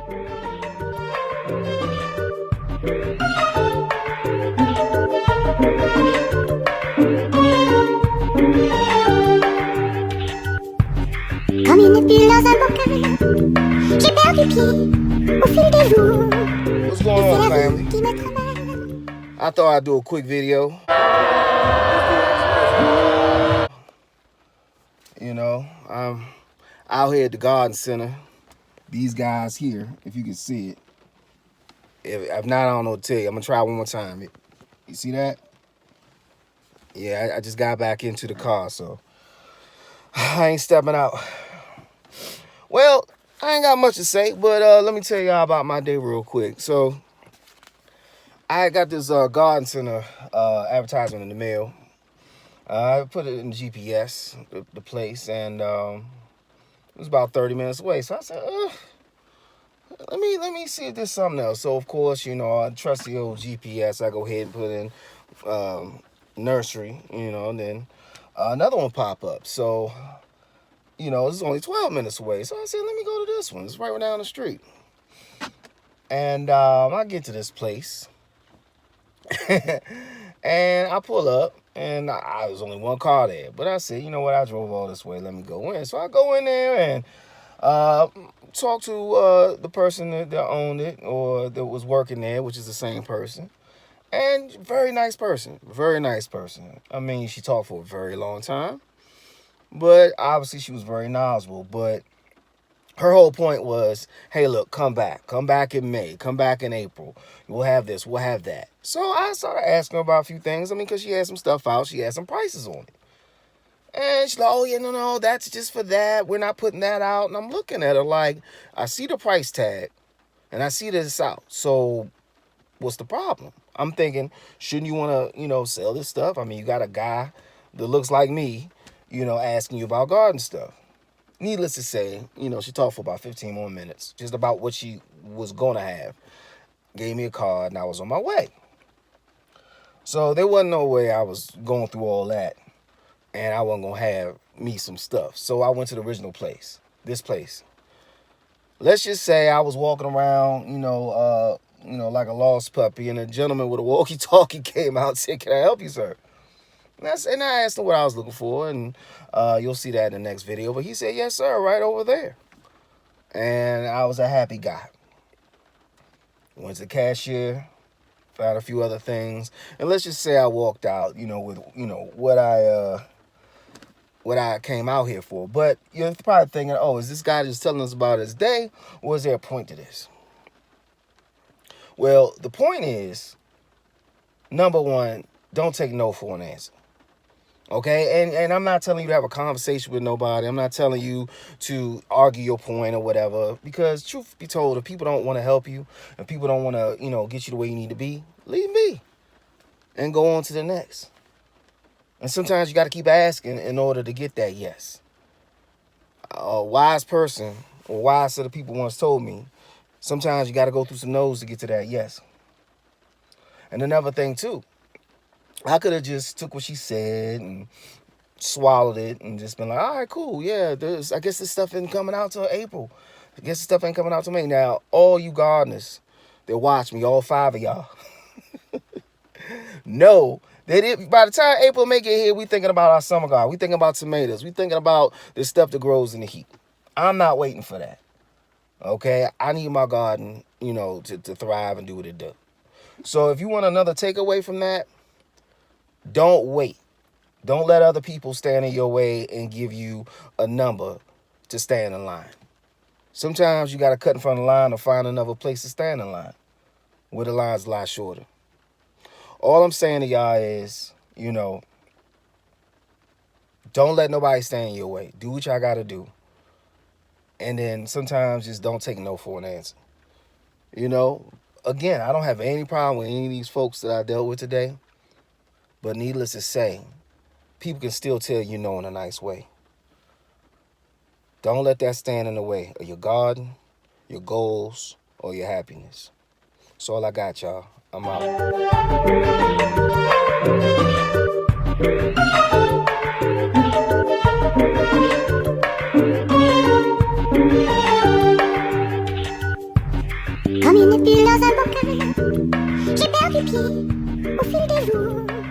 Comme une bulle dans un bocal, j'ai perdu pied au fil des jours. What's going on, family? I thought I'd do a quick video. You know, I'm out here at the garden center. These guys here, if you can see it. If not, I don't know what to tell you. I'm gonna try one more time. You see that? Yeah, I just got back into the car, so I ain't stepping out. Well, I ain't got much to say, but let me tell y'all about my day real quick. So I got this garden center advertisement in the mail. I put it in GPS, the place, and it was about 30 minutes away. So I said, let me see if there's something else. So of course, you know, I trust the old GPS. I go ahead and put in nursery, you know, and then another one pop up. So, you know, it's only 12 minutes away. So I said, let me go to this one. It's right down the street. And I get to this place. And I pull up, and I was only one car there. But I said, you know what? I drove all this way. Let me go in. So I go in there and talk to the person that owned it or that was working there, which is the same person. And very nice person. Very nice person. I mean, she talked for a very long time. But obviously she was very knowledgeable. But her whole point was, hey, look, come back. Come back in May. Come back in April. We'll have this. We'll have that. So I started asking her about a few things. I mean, because she had some stuff out. She had some prices on it. And she's like, oh, yeah, no, that's just for that. We're not putting that out. And I'm looking at her like, I see the price tag, and I see that it's out. So what's the problem? I'm thinking, shouldn't you want to, you know, sell this stuff? I mean, you got a guy that looks like me, you know, asking you about garden stuff. Needless to say, you know, she talked for about 15 more minutes, just about what she was going to have. Gave me a card, and I was on my way. So there wasn't no way I was going through all that, and I wasn't going to have me some stuff. So I went to the original place, this place. Let's just say I was walking around, you know, like a lost puppy, and a gentleman with a walkie-talkie came out and said, can I help you, sir? And I asked him what I was looking for, and you'll see that in the next video. But he said, yes, sir, right over there. And I was a happy guy. Went to the cashier, found a few other things. And let's just say I walked out, you know, with, you know, what I came out here for. But you're probably thinking, oh, is this guy just telling us about his day, or is there a point to this? Well, the point is, number one, don't take no for an answer. Okay, and I'm not telling you to have a conversation with nobody. I'm not telling you to argue your point or whatever. Because truth be told, if people don't want to help you, and people don't want to, you know, get you the way you need to be, leave me and go on to the next. And sometimes you got to keep asking in order to get that yes. A wise person, or wise set of people once told me, sometimes you got to go through some no's to get to that yes. And another thing too, I could have just took what she said and swallowed it and just been like, all right, cool, yeah, I guess this stuff isn't coming out till April. I guess this stuff ain't coming out till May. Now, all you gardeners that watch me, all 5 of y'all, know that by the time April may get here, we thinking about our summer garden. We thinking about tomatoes. We thinking about the stuff that grows in the heat. I'm not waiting for that, okay? I need my garden, you know, to thrive and do what it does. So if you want another takeaway from that, don't wait. Don't let other people stand in your way and give you a number to stand in line. Sometimes you got to cut in front of the line or find another place to stand in line where the line's a lot shorter. All I'm saying to y'all is, you know, don't let nobody stand in your way. Do what y'all got to do. And then sometimes just don't take no for an answer. You know, again, I don't have any problem with any of these folks that I dealt with today. But needless to say, people can still tell you no in a nice way. Don't let that stand in the way of your garden, your goals, or your happiness. That's all I got, y'all. I'm out. Comme une bulle dans un bouquin, j'ai perdu pied au fil des jours.